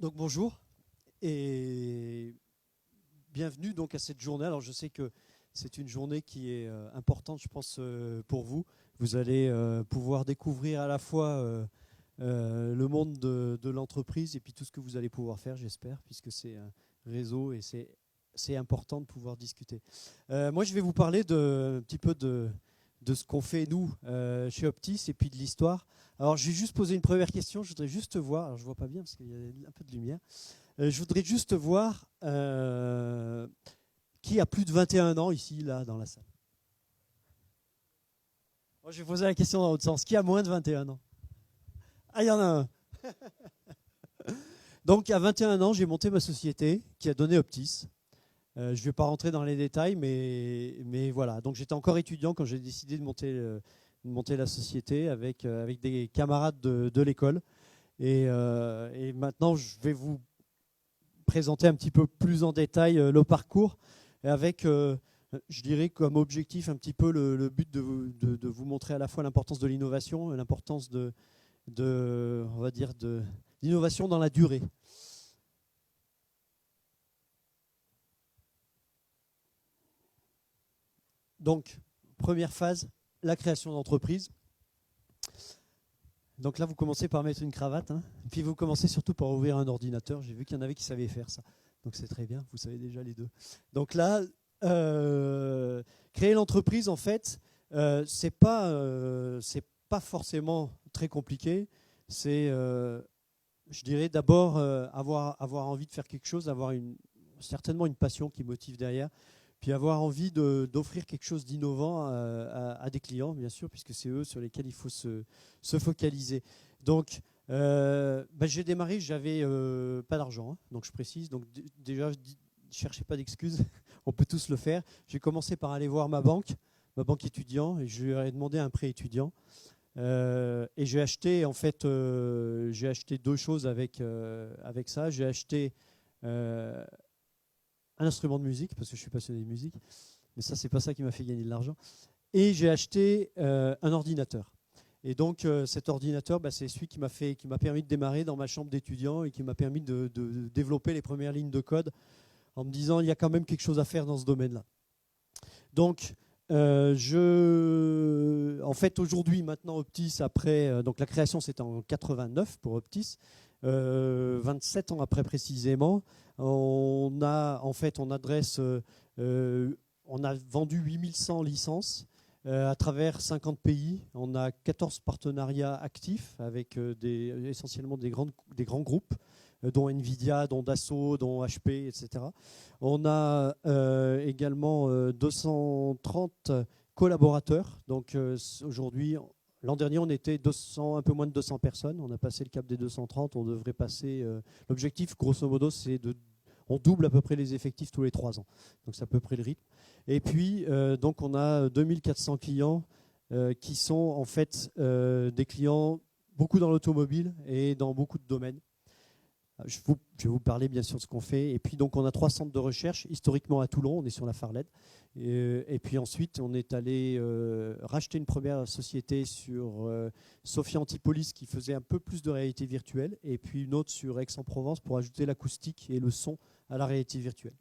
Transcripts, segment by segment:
Donc bonjour et bienvenue donc à cette journée. Alors je sais que c'est une journée qui est importante, je pense, pour vous. Vous allez pouvoir découvrir à la fois le monde de l'entreprise et puis tout ce que vous allez pouvoir faire, j'espère, puisque c'est un réseau et c'est important de pouvoir discuter. Moi, je vais vous parler un petit peu de ce qu'on fait nous chez Optis et puis de l'histoire. Alors, je vais juste poser une première question. Je voudrais juste voir. Alors, je vois pas bien parce qu'il y a un peu de lumière. Je voudrais juste voir qui a plus de 21 ans ici, là, dans la salle. Moi, je vais poser la question dans l'autre sens. Qui a moins de 21 ans? Ah, il y en a un. Donc, à 21 ans, j'ai monté ma société qui a donné Optis. Je ne vais pas rentrer dans les détails, mais voilà. Donc, j'étais encore étudiant quand j'ai décidé de monter la société avec des camarades de l'école. Et maintenant, je vais vous présenter un petit peu plus en détail le parcours avec, je dirais, comme objectif un petit peu le but de vous montrer à la fois l'importance de l'innovation et l'importance on va dire, de l'innovation dans la durée. Donc, première phase, la création d'entreprise. Donc là, vous commencez par mettre une cravate, hein, puis vous commencez surtout par ouvrir un ordinateur. J'ai vu qu'il y en avait qui savaient faire ça. Donc c'est très bien, vous savez déjà les deux. Donc là, créer l'entreprise, en fait, c'est pas forcément très compliqué. C'est, je dirais, d'abord avoir envie de faire quelque chose, certainement une passion qui motive derrière, puis avoir envie d'offrir quelque chose d'innovant à des clients, bien sûr, puisque c'est eux sur lesquels il faut se focaliser. Donc, j'ai démarré, j'avais pas d'argent, hein, donc je précise. Donc déjà, ne cherchez pas d'excuses, on peut tous le faire. J'ai commencé par aller voir ma banque étudiant, et je lui ai demandé un prêt étudiant. Et j'ai acheté, en fait, j'ai acheté deux choses avec ça. J'ai acheté un instrument de musique, parce que je suis passionné de musique, mais ça, c'est pas ça qui m'a fait gagner de l'argent. Et j'ai acheté un ordinateur. Et donc cet ordinateur, c'est celui qui m'a permis de démarrer dans ma chambre d'étudiant et qui m'a permis de développer les premières lignes de code en me disant il y a quand même quelque chose à faire dans ce domaine-là. Donc en fait aujourd'hui, maintenant Optis, après, donc la création c'était en 89 pour Optis, 27 ans après précisément, on adresse, on a vendu 8100 licences à travers 50 pays. On a 14 partenariats actifs avec essentiellement des grands groupes, dont Nvidia, dont Dassault, dont HP, etc. On a également 230 collaborateurs. Donc aujourd'hui, l'an dernier, on était un peu moins de 200 personnes. On a passé le cap des 230. On devrait passer. L'objectif, grosso modo, c'est on double à peu près les effectifs tous les 3 ans. Donc c'est à peu près le rythme. Et puis, donc on a 2400 clients qui sont en fait des clients beaucoup dans l'automobile et dans beaucoup de domaines. Je vais vous parler bien sûr de ce qu'on fait. Et puis donc on a 3 centres de recherche, historiquement à Toulon, on est sur la Farled. Et puis ensuite on est allé racheter une première société sur Sophia Antipolis qui faisait un peu plus de réalité virtuelle, et puis une autre sur Aix-en-Provence pour ajouter l'acoustique et le son à la réalité virtuelle.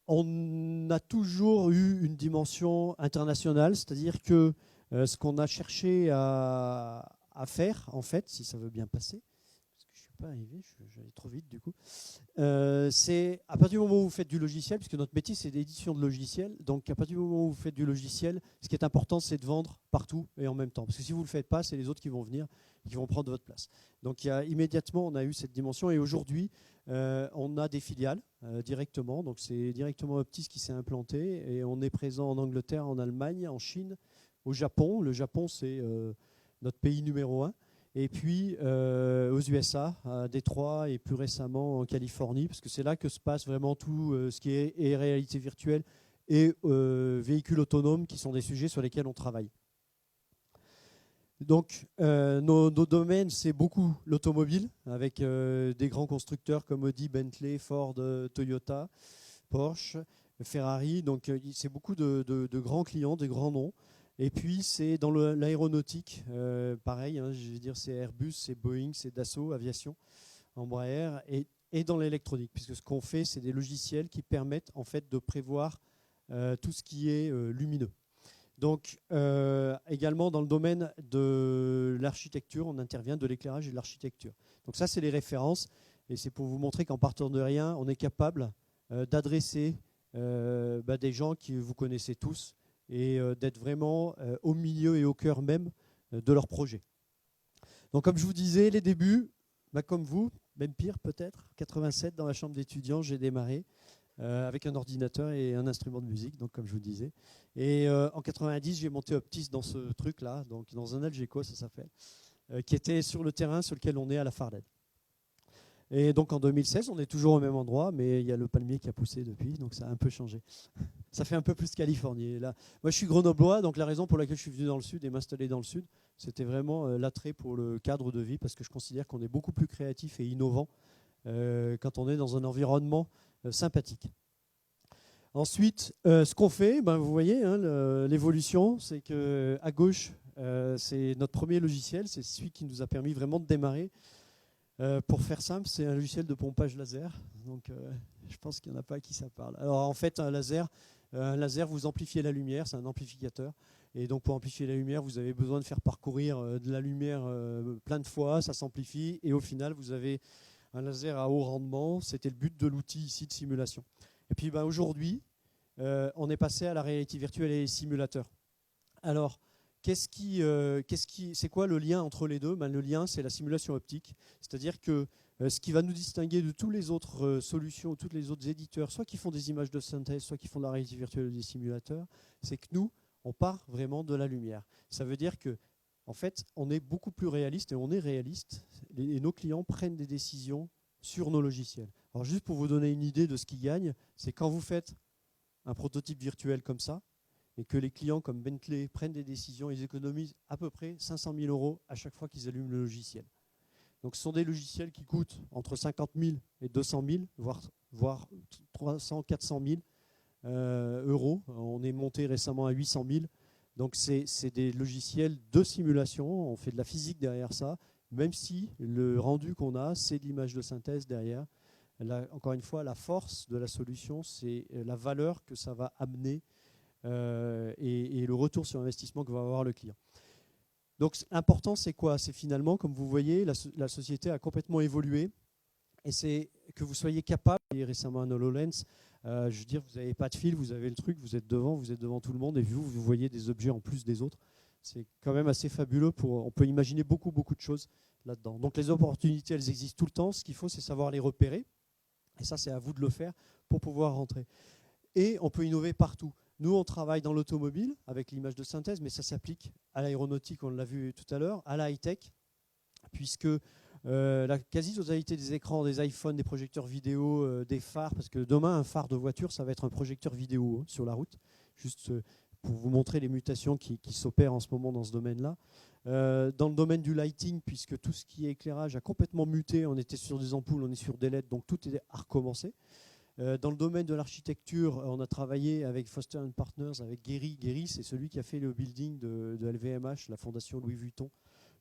On a toujours eu une dimension internationale, c'est-à-dire que ce qu'on a cherché à faire, en fait, si ça veut bien passer, parce que je ne suis pas arrivé, j'allais trop vite du coup, c'est à partir du moment où vous faites du logiciel, puisque notre métier c'est l'édition de logiciels, donc à partir du moment où vous faites du logiciel, ce qui est important c'est de vendre partout et en même temps, parce que si vous ne le faites pas, c'est les autres qui vont venir, qui vont prendre votre place. Donc immédiatement on a eu cette dimension, et aujourd'hui on a des filiales directement, donc c'est directement Optis qui s'est implanté, et on est présent en Angleterre, en Allemagne, en Chine, au Japon. Le Japon c'est notre pays numéro 1. Et puis aux USA, à Détroit, et plus récemment en Californie, parce que c'est là que se passe vraiment tout ce qui est réalité virtuelle et véhicules autonomes, qui sont des sujets sur lesquels on travaille. Donc nos domaines, c'est beaucoup l'automobile, avec des grands constructeurs comme Audi, Bentley, Ford, Toyota, Porsche, Ferrari. Donc c'est beaucoup de grands clients, de grands noms. Et puis c'est dans l'aéronautique, pareil, hein, je vais dire c'est Airbus, c'est Boeing, c'est Dassault Aviation, Embraer, et dans l'électronique, puisque ce qu'on fait, c'est des logiciels qui permettent en fait de prévoir tout ce qui est lumineux. Donc également dans le domaine de l'architecture, on intervient de l'éclairage et de l'architecture. Donc ça, c'est les références, et c'est pour vous montrer qu'en partant de rien, on est capable d'adresser des gens que vous connaissez tous, et d'être vraiment au milieu et au cœur même de leur projet. Donc comme je vous disais, les débuts, comme vous, même pire peut-être, 87 dans la chambre d'étudiants, j'ai démarré avec un ordinateur et un instrument de musique, donc comme je vous disais. Et en 90, j'ai monté Optis dans ce truc-là, donc dans un Algeco, ça s'appelle, qui était sur le terrain sur lequel on est à la Fardel. Et donc en 2016, on est toujours au même endroit, mais il y a le palmier qui a poussé depuis, donc ça a un peu changé. Ça fait un peu plus Californie. Là, moi, je suis grenoblois, donc la raison pour laquelle je suis venu dans le sud et m'installer dans le sud, c'était vraiment l'attrait pour le cadre de vie, parce que je considère qu'on est beaucoup plus créatif et innovant quand on est dans un environnement sympathique. Ensuite, ce qu'on fait, vous voyez, hein, l'évolution, c'est qu'à gauche, c'est notre premier logiciel, c'est celui qui nous a permis vraiment de démarrer. Pour faire simple, c'est un logiciel de pompage laser. Donc, je pense qu'il n'y en a pas à qui ça parle. Alors, en fait, un laser, vous amplifiez la lumière, c'est un amplificateur. Et donc, pour amplifier la lumière, vous avez besoin de faire parcourir de la lumière plein de fois, ça s'amplifie. Et au final, vous avez un laser à haut rendement. C'était le but de l'outil ici de simulation. Et puis, aujourd'hui, on est passé à la réalité virtuelle et les simulateurs. Alors, c'est quoi le lien entre les deux ? Le lien, c'est la simulation optique. C'est-à-dire que ce qui va nous distinguer de toutes les autres solutions, tous les autres éditeurs, soit qui font des images de synthèse, soit qui font de la réalité virtuelle ou des simulateurs, c'est que nous, on part vraiment de la lumière. Ça veut dire que, en fait, on est beaucoup plus réaliste, et on est réaliste, et nos clients prennent des décisions sur nos logiciels. Alors, juste pour vous donner une idée de ce qu'ils gagnent, c'est quand vous faites un prototype virtuel comme ça, et que les clients comme Bentley prennent des décisions, ils économisent à peu près 500 000 € à chaque fois qu'ils allument le logiciel. Donc ce sont des logiciels qui coûtent entre 50 000 et 200 000, voire 300, 400 000 euros. On est monté récemment à 800 000. Donc c'est des logiciels de simulation, on fait de la physique derrière ça, même si le rendu qu'on a, c'est de l'image de synthèse derrière. Là, encore une fois, la force de la solution, c'est la valeur que ça va amener et le retour sur investissement que va avoir le client. Donc l'important, c'est quoi ? C'est finalement, comme vous voyez, la société a complètement évolué, et c'est que vous soyez capable, et récemment un HoloLens, je veux dire, vous n'avez pas de fil, vous avez le truc, vous êtes devant tout le monde, et vous voyez des objets en plus des autres. C'est quand même assez fabuleux. On peut imaginer beaucoup de choses là-dedans. Donc les opportunités, elles existent tout le temps. Ce qu'il faut, c'est savoir les repérer, et ça, c'est à vous de le faire pour pouvoir rentrer. Et on peut innover partout. Nous, on travaille dans l'automobile avec l'image de synthèse, mais ça s'applique à l'aéronautique, on l'a vu tout à l'heure, à la high-tech, puisque la quasi-totalité des écrans, des iPhones, des projecteurs vidéo, des phares, parce que demain, un phare de voiture, ça va être un projecteur vidéo sur la route, juste pour vous montrer les mutations qui s'opèrent en ce moment dans ce domaine-là. Dans le domaine du lighting, puisque tout ce qui est éclairage a complètement muté, on était sur des ampoules, on est sur des LED, donc tout est à recommencer. Dans le domaine de l'architecture, on a travaillé avec Foster & Partners, avec Guéry. Guéry, c'est celui qui a fait le building de LVMH, la fondation Louis Vuitton,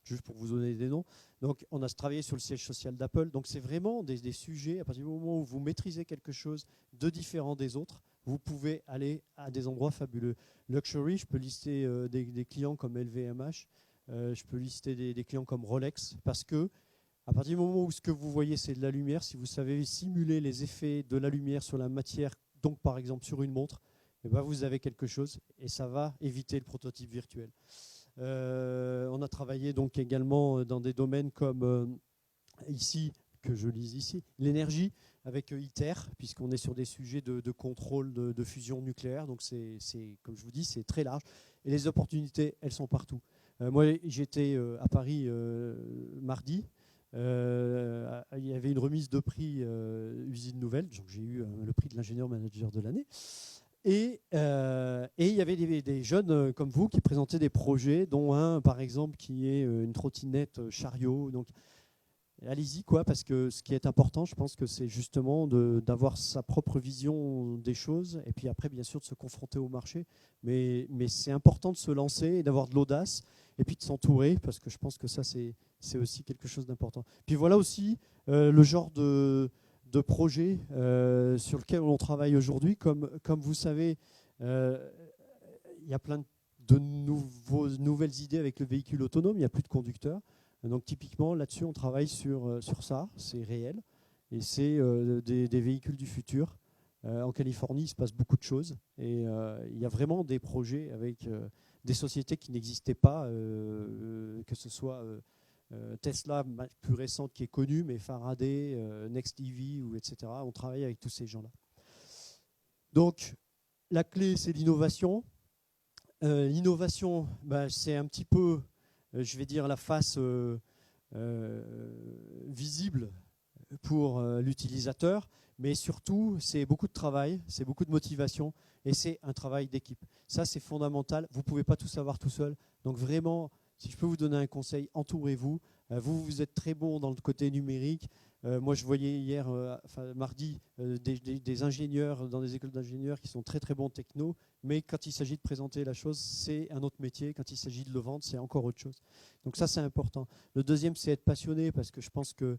juste pour vous donner des noms. Donc, on a travaillé sur le siège social d'Apple. Donc, c'est vraiment des sujets, à partir du moment où vous maîtrisez quelque chose de différent des autres, vous pouvez aller à des endroits fabuleux. Luxury, je peux lister des clients comme LVMH, je peux lister des clients comme Rolex, parce que à partir du moment où ce que vous voyez, c'est de la lumière, si vous savez simuler les effets de la lumière sur la matière, donc par exemple sur une montre, eh ben vous avez quelque chose, et ça va éviter le prototype virtuel. On a travaillé donc également dans des domaines comme ici, que je lise ici, l'énergie avec ITER, puisqu'on est sur des sujets de contrôle de fusion nucléaire, donc c'est, comme je vous dis, c'est très large. Et les opportunités, elles sont partout. Moi, j'étais à Paris mardi. Il y avait une remise de prix usine nouvelle, donc j'ai eu le prix de l'ingénieur manager de l'année, et il y avait des jeunes comme vous qui présentaient des projets, dont un par exemple qui est une trottinette chariot. Donc allez-y, quoi, parce que ce qui est important, je pense que c'est justement d'avoir sa propre vision des choses, et puis après, bien sûr, de se confronter au marché. Mais c'est important de se lancer et d'avoir de l'audace, et puis de s'entourer, parce que je pense que ça, c'est aussi quelque chose d'important. Puis voilà aussi le genre de projet sur lequel on travaille aujourd'hui. Comme vous savez, il y a plein de nouvelles idées avec le véhicule autonome, il n'y a plus de conducteur. Donc typiquement, là-dessus, on travaille sur ça, c'est réel, et c'est des véhicules du futur. En Californie, il se passe beaucoup de choses, et il y a vraiment des projets avec des sociétés qui n'existaient pas, que ce soit Tesla, plus récente qui est connue, mais Faraday, Next EV, etc. On travaille avec tous ces gens-là. Donc, la clé, c'est l'innovation. L'innovation, c'est un petit peu, je vais dire, la face visible pour l'utilisateur, mais surtout, c'est beaucoup de travail, c'est beaucoup de motivation, et c'est un travail d'équipe. Ça, c'est fondamental. Vous ne pouvez pas tout savoir tout seul. Donc vraiment, si je peux vous donner un conseil, entourez-vous. Vous êtes très bon dans le côté numérique. Moi, je voyais hier, mardi, des ingénieurs dans des écoles d'ingénieurs qui sont très très bons techno, mais quand il s'agit de présenter la chose, c'est un autre métier. Quand il s'agit de le vendre, c'est encore autre chose. Donc ça, c'est important. Le deuxième, c'est être passionné, parce que je pense que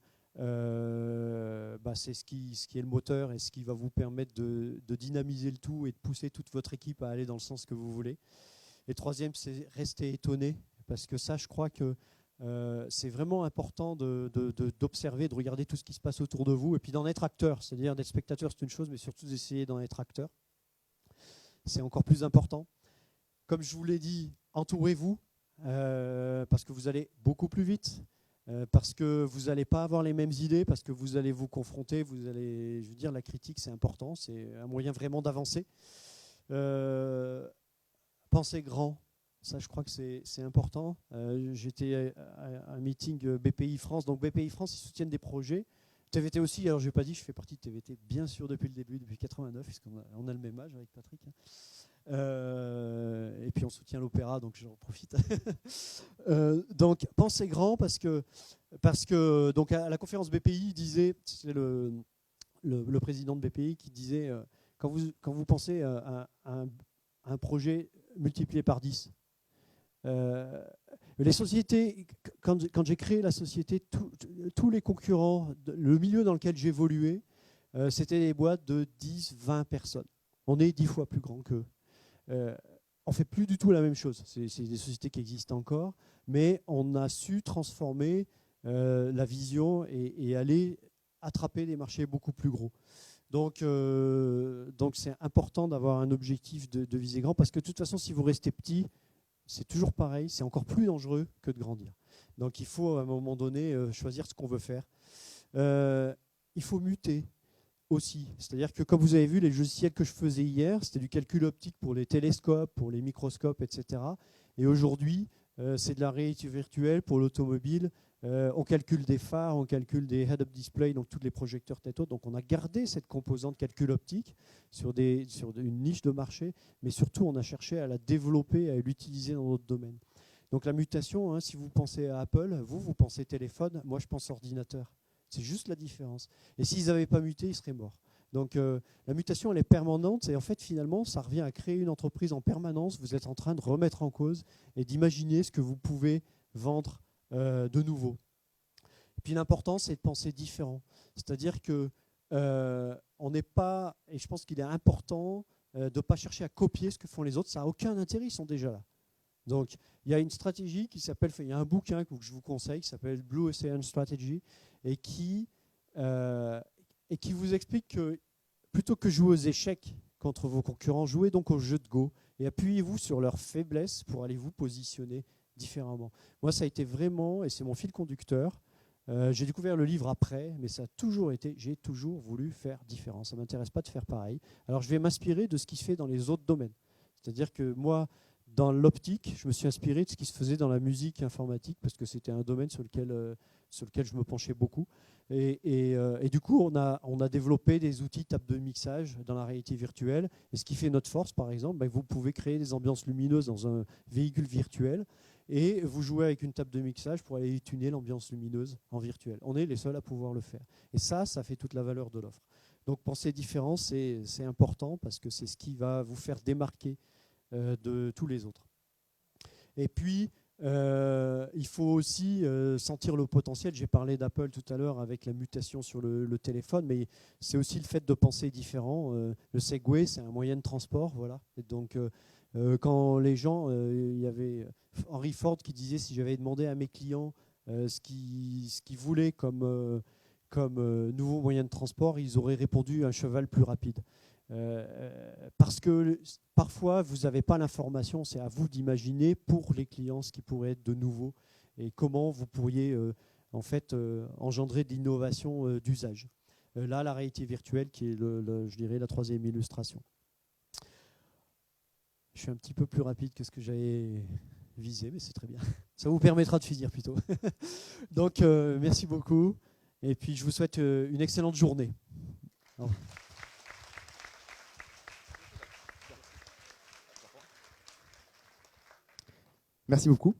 c'est ce qui est le moteur et ce qui va vous permettre de dynamiser le tout et de pousser toute votre équipe à aller dans le sens que vous voulez. Et troisième, c'est rester étonné, parce que ça, je crois que c'est vraiment important d'observer, de regarder tout ce qui se passe autour de vous et puis d'en être acteur. C'est-à-dire d'être spectateur, c'est une chose, mais surtout d'essayer d'en être acteur. C'est encore plus important. Comme je vous l'ai dit, entourez-vous, parce que vous allez beaucoup plus vite, parce que vous n'allez pas avoir les mêmes idées, parce que vous allez vous confronter, je veux dire, la critique, c'est important, c'est un moyen vraiment d'avancer. Pensez grand. Ça, je crois que c'est important. J'étais à un meeting BPI France. Donc BPI France, ils soutiennent des projets. TVT aussi, alors je n'ai pas dit, je fais partie de TVT bien sûr depuis le début, depuis 89, puisqu'on a le même âge avec Patrick. Et puis on soutient l'opéra, donc j'en profite. Donc pensez grand, parce que donc à la conférence BPI, disait, c'est le président de BPI qui disait, quand vous pensez à un projet multiplié par 10, les sociétés, quand j'ai créé la société, tous les concurrents, le milieu dans lequel j'évoluais, c'était des boîtes de 10, 20 personnes. On est 10 fois plus grand qu'eux. On ne fait plus du tout la même chose. C'est des sociétés qui existent encore, mais on a su transformer la vision et aller attraper des marchés beaucoup plus gros. Donc c'est important d'avoir un objectif de viser grand, parce que de toute façon, si vous restez petit, c'est toujours pareil, c'est encore plus dangereux que de grandir. Donc il faut à un moment donné choisir ce qu'on veut faire. Il faut muter aussi. C'est-à-dire que, comme vous avez vu, les logiciels que je faisais hier, c'était du calcul optique pour les télescopes, pour les microscopes, etc. Et aujourd'hui, c'est de la réalité virtuelle pour l'automobile. On calcule des phares, on calcule des head-up displays, donc tous les projecteurs tête haute. Donc on a gardé cette composante calcul optique sur une niche de marché, mais surtout on a cherché à la développer, à l'utiliser dans d'autres domaines. Donc la mutation, si vous pensez à Apple, vous pensez téléphone, moi je pense ordinateur. C'est juste la différence. Et s'ils n'avaient pas muté, ils seraient morts. Donc la mutation, elle est permanente, et en fait, finalement, ça revient à créer une entreprise en permanence. Vous êtes en train de remettre en cause et d'imaginer ce que vous pouvez vendre de nouveau. Et puis l'important, c'est de penser différent. C'est-à-dire que on n'est pas, et je pense qu'il est important de ne pas chercher à copier ce que font les autres. Ça n'a aucun intérêt, ils sont déjà là. Donc il y a une stratégie qui s'appelle, il y a un bouquin que je vous conseille qui s'appelle Blue Ocean Strategy, et qui vous explique que plutôt que jouer aux échecs contre vos concurrents, jouez donc au jeu de Go et appuyez-vous sur leurs faiblesses pour aller vous positionner différemment. Moi, ça a été vraiment, et c'est mon fil conducteur, j'ai découvert le livre après, mais ça a toujours été, j'ai toujours voulu faire différent. Ça ne m'intéresse pas de faire pareil. Alors, je vais m'inspirer de ce qui se fait dans les autres domaines. C'est-à-dire que moi, dans l'optique, je me suis inspiré de ce qui se faisait dans la musique informatique, parce que c'était un domaine sur lequel je me penchais beaucoup. Et du coup, on a développé des outils table de mixage dans la réalité virtuelle. Et ce qui fait notre force, par exemple, vous pouvez créer des ambiances lumineuses dans un véhicule virtuel. et vous jouez avec une table de mixage pour aller tuner l'ambiance lumineuse en virtuel. On est les seuls à pouvoir le faire. Et ça fait toute la valeur de l'offre. Donc penser différent, c'est important parce que c'est ce qui va vous faire démarquer de tous les autres. Et puis, il faut aussi sentir le potentiel. J'ai parlé d'Apple tout à l'heure avec la mutation sur le téléphone, mais c'est aussi le fait de penser différent. Le Segway, c'est un moyen de transport. Voilà. Et donc, quand les gens, il y avait Henry Ford qui disait, si j'avais demandé à mes clients ce qu'ils voulaient comme nouveau moyen de transport, ils auraient répondu un cheval plus rapide. Parce que parfois, vous n'avez pas l'information, c'est à vous d'imaginer pour les clients ce qui pourrait être de nouveau et comment vous pourriez en fait engendrer de l'innovation d'usage. Là, la réalité virtuelle qui est, je dirais, la troisième illustration. Je suis un petit peu plus rapide que ce que j'avais visé, mais c'est très bien. Ça vous permettra de finir plutôt. Donc, merci beaucoup. Et puis, je vous souhaite une excellente journée. Merci beaucoup.